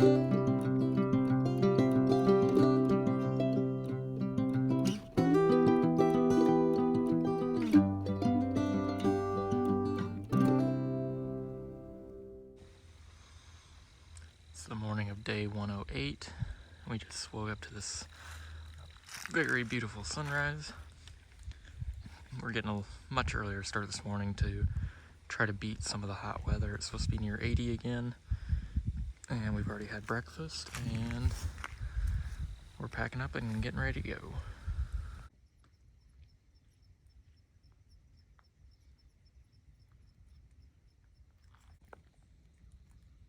It's the morning of day 108. We just woke up to this very beautiful sunrise. We're getting a much earlier start this morning to try to beat some of the hot weather. It's supposed to be near 80 again. And we've already had breakfast and we're packing up and getting ready to go.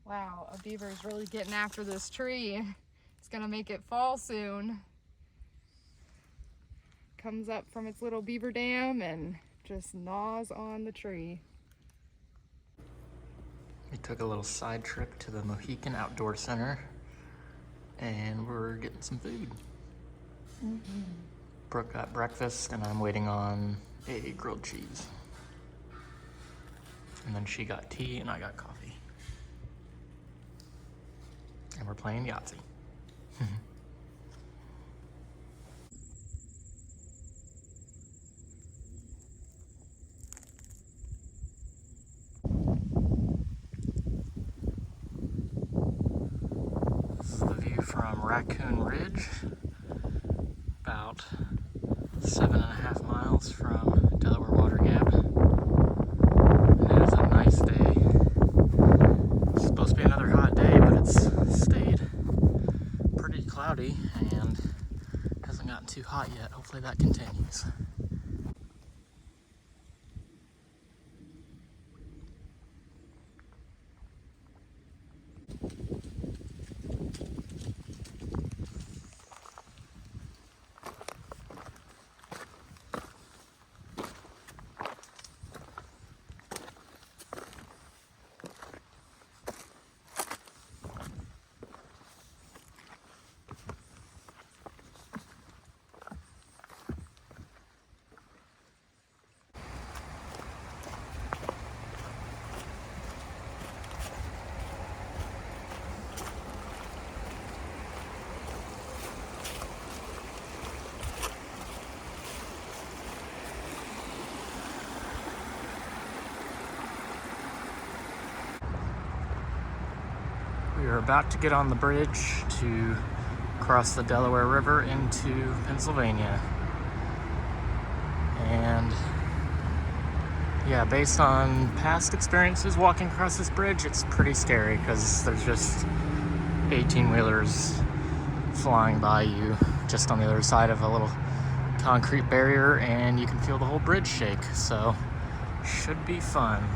Wow, a beaver is really getting after this tree. It's gonna make it fall soon. Comes up from its little beaver dam and just gnaws on the tree. We took a little side trip to the Mohican Outdoor Center and we're getting some food. Brooke got breakfast and I'm waiting on a grilled cheese. And then she got tea and I got coffee. And we're playing Yahtzee. This is the view from Raccoon Ridge, about 7.5 miles from Delaware Water Gap. It is a nice day. It's supposed to be another hot day, but it's stayed pretty cloudy and hasn't gotten too hot yet. Hopefully that continues. We are about to get on the bridge to cross the Delaware River into Pennsylvania. And yeah, based on past experiences walking across this bridge, it's pretty scary because there's just 18-wheelers flying by you just on the other side of a little concrete barrier, and you can feel the whole bridge shake, so should be fun.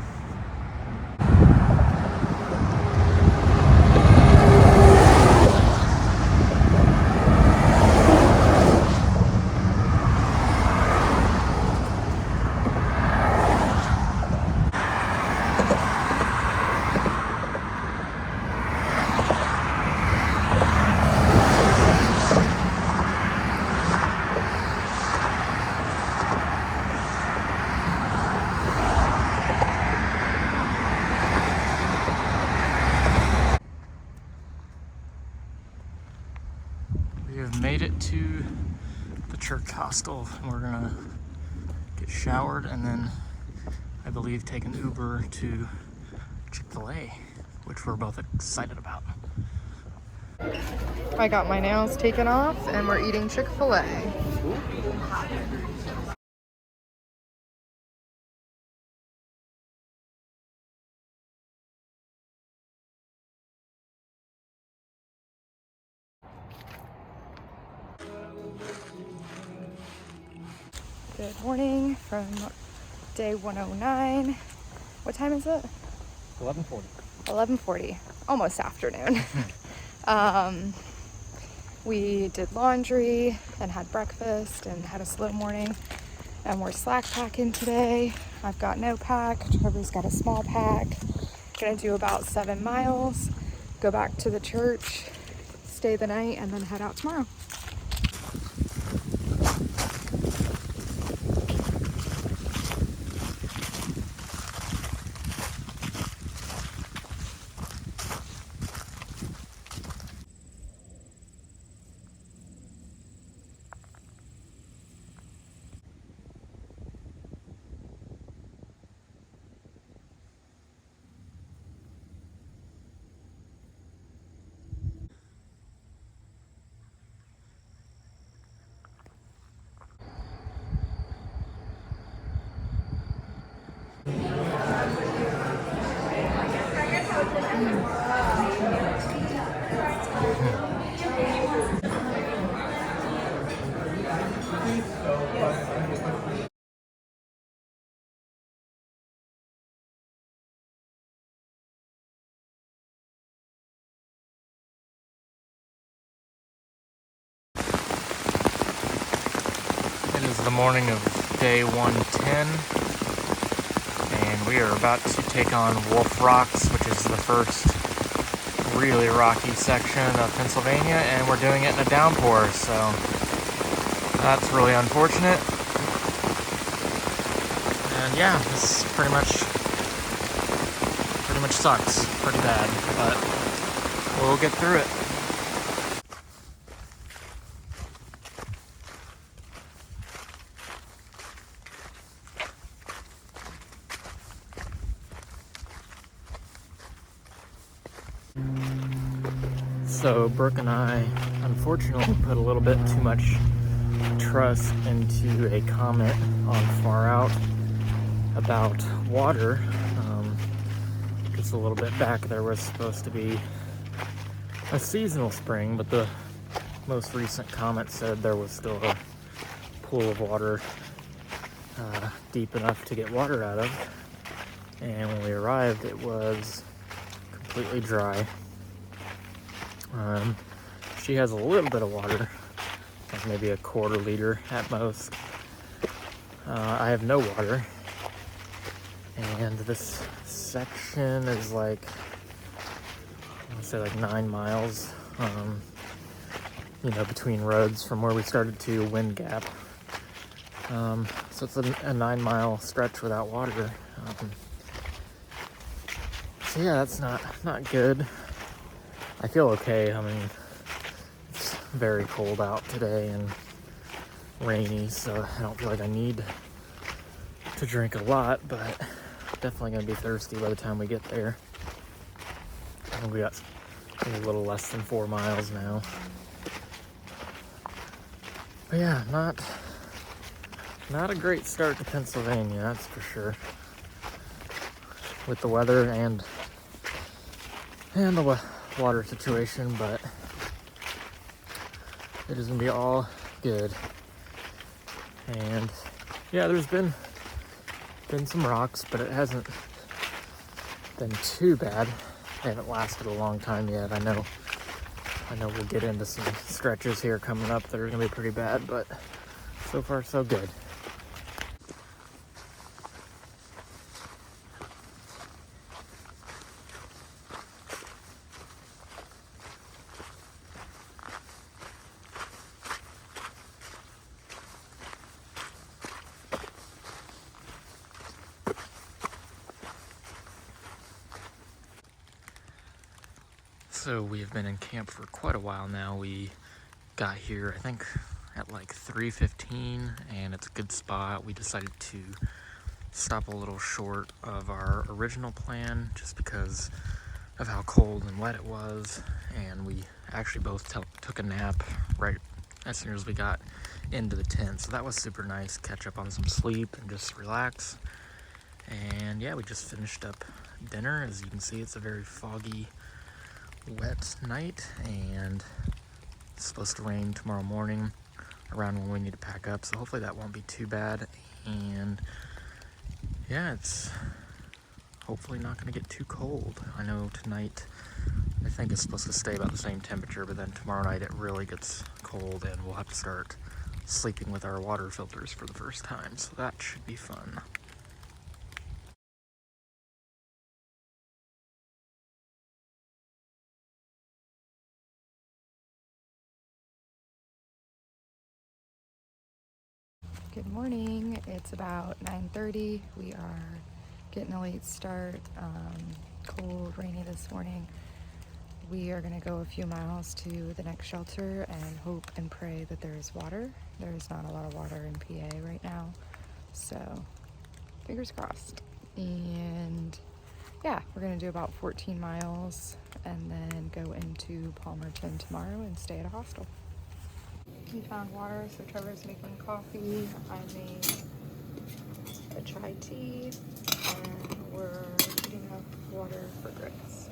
We have made it to the church hostel. We're gonna get showered and then I believe take an Uber to Chick-fil-A, which we're both excited about. I got my nails taken off and we're eating Chick-fil-A. Good morning from day 109. What time is it? 11:40. 11:40, almost afternoon. We did laundry and had breakfast and had a slow morning, and we're slack packing today. I've got no pack, Trevor's got a small pack. Gonna do about 7 miles, go back to the church, stay the night, and then head out tomorrow. morning of day 110, and we are about to take on Wolf Rocks, which is the first really rocky section of Pennsylvania, and we're doing it in a downpour, so that's really unfortunate. And yeah, this pretty much sucks pretty bad, but we'll get through it. So Brooke and I unfortunately put a little bit too much trust into a comment on Far Out about water. Just a little bit back there was supposed to be a seasonal spring, but the most recent comment said there was still a pool of water deep enough to get water out of. And when we arrived, it was completely dry. She has a little bit of water, like maybe a quarter liter at most. I have no water, and this section is like, I want to say like 9 miles, between roads from where we started to Wind Gap. So it's a 9-mile stretch without water. So yeah, that's not good. I feel okay. I mean, it's very cold out today and rainy, so I don't feel like I need to drink a lot, but definitely going to be thirsty by the time we get there. I think we got a little less than 4 miles now. But yeah, not a great start to Pennsylvania, that's for sure. With the weather and the water situation, but it is gonna be all good. And yeah, there's been some rocks, but it hasn't been too bad. They haven't lasted a long time yet. I know we'll get into some stretches here coming up that are gonna be pretty bad, but so far so good. So we have been in camp for quite a while now. We got here, I think, at like 3:15, and it's a good spot. We decided to stop a little short of our original plan just because of how cold and wet it was, and we actually both took a nap right as soon as we got into the tent. So that was super nice, catch up on some sleep and just relax. And yeah, we just finished up dinner. As you can see, it's a very foggy, wet night, and it's supposed to rain tomorrow morning around when we need to pack up, so hopefully that won't be too bad. And yeah, it's hopefully not going to get too cold. I know tonight I think it's supposed to stay about the same temperature, but then tomorrow night it really gets cold and we'll have to start sleeping with our water filters for the first time, so that should be fun. Good morning. It's about 9:30. We are getting a late start. Cold, rainy this morning. We are going to go a few miles to the next shelter and hope and pray that there is water. There is not a lot of water in PA right now, so fingers crossed. And yeah, we're going to do about 14 miles and then go into Palmerton tomorrow and stay at a hostel. We found water, so Trevor's making coffee. I made a chai tea, and we're heating up water for grits.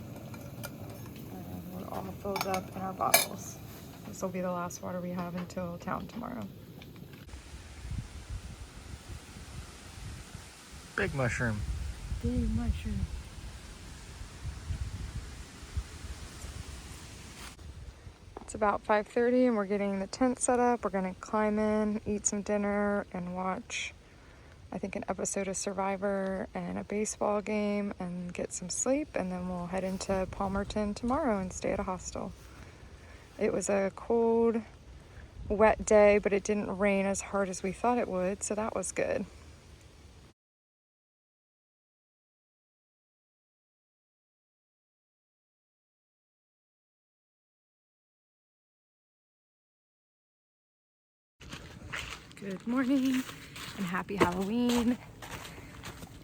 And we're all filled up in our bottles. This will be the last water we have until town tomorrow. Big mushroom. Big mushroom. It's about 5:30 and we're getting the tent set up. We're gonna climb in, eat some dinner, and watch, I think, an episode of Survivor and a baseball game and get some sleep, and then we'll head into Palmerton tomorrow and stay at a hostel. It was a cold, wet day, but it didn't rain as hard as we thought it would, so that was good. Good morning and happy Halloween.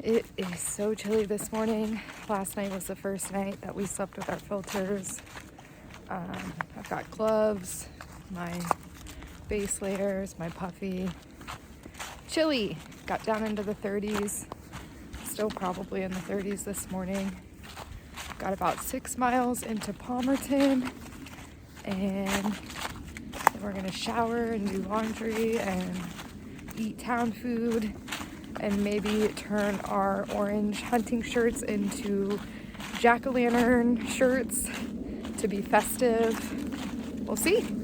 It is so chilly this morning. Last night was the first night that we slept with our filters. I've got gloves, my base layers, my puffy. Chilly. Got down into the 30s. Still probably in the 30s this morning. Got about 6 miles into Palmerton, and we're gonna shower and do laundry and eat town food and maybe turn our orange hunting shirts into jack-o'-lantern shirts to be festive. We'll see.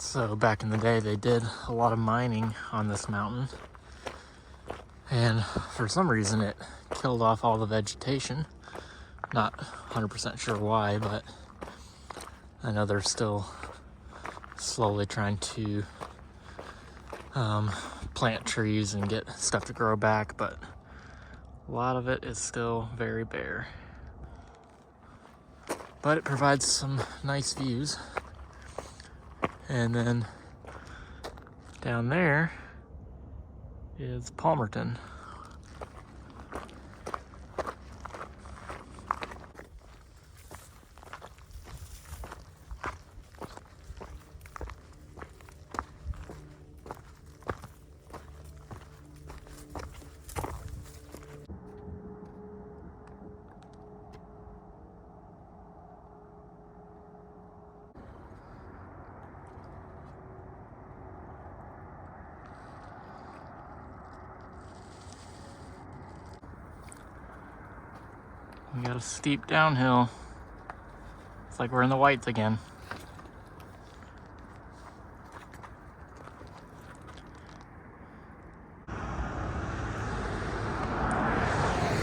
So back in the day, they did a lot of mining on this mountain, and for some reason it killed off all the vegetation. Not 100% sure why, but I know they're still slowly trying to plant trees and get stuff to grow back, but a lot of it is still very bare. But it provides some nice views. And then down there is Palmerton. We got a steep downhill. It's like we're in the whites again.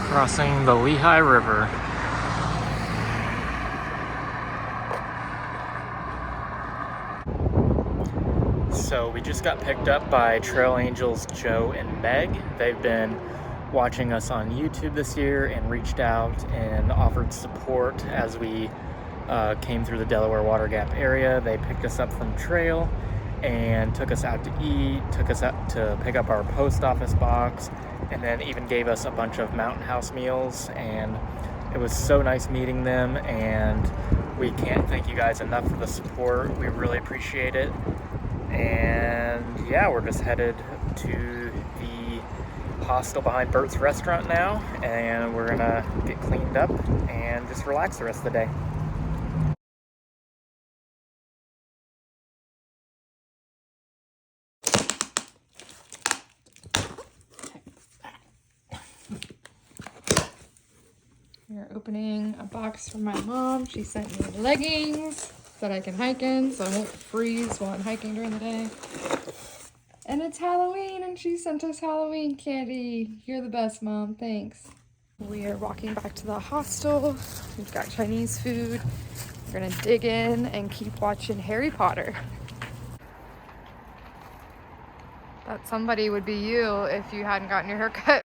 Crossing the Lehigh River. So we just got picked up by Trail Angels Joe and Meg. They've been watching us on YouTube this year and reached out and offered support as we came through the Delaware Water Gap area. They picked us up from trail and took us out to eat, took us out to pick up our post office box, and then even gave us a bunch of Mountain House meals. And it was so nice meeting them, and we can't thank you guys enough for the support. We really appreciate it. And yeah, we're just headed to the hostel behind Bert's restaurant now, and we're gonna get cleaned up and just relax the rest of the day. We're opening a box from my mom. She sent me leggings that I can hike in so I won't freeze while I'm hiking during the day. And it's Halloween, and she sent us Halloween candy. You're the best, Mom. Thanks. We are walking back to the hostel. We've got Chinese food. We're gonna dig in and keep watching Harry Potter. That somebody would be you if you hadn't gotten your hair cut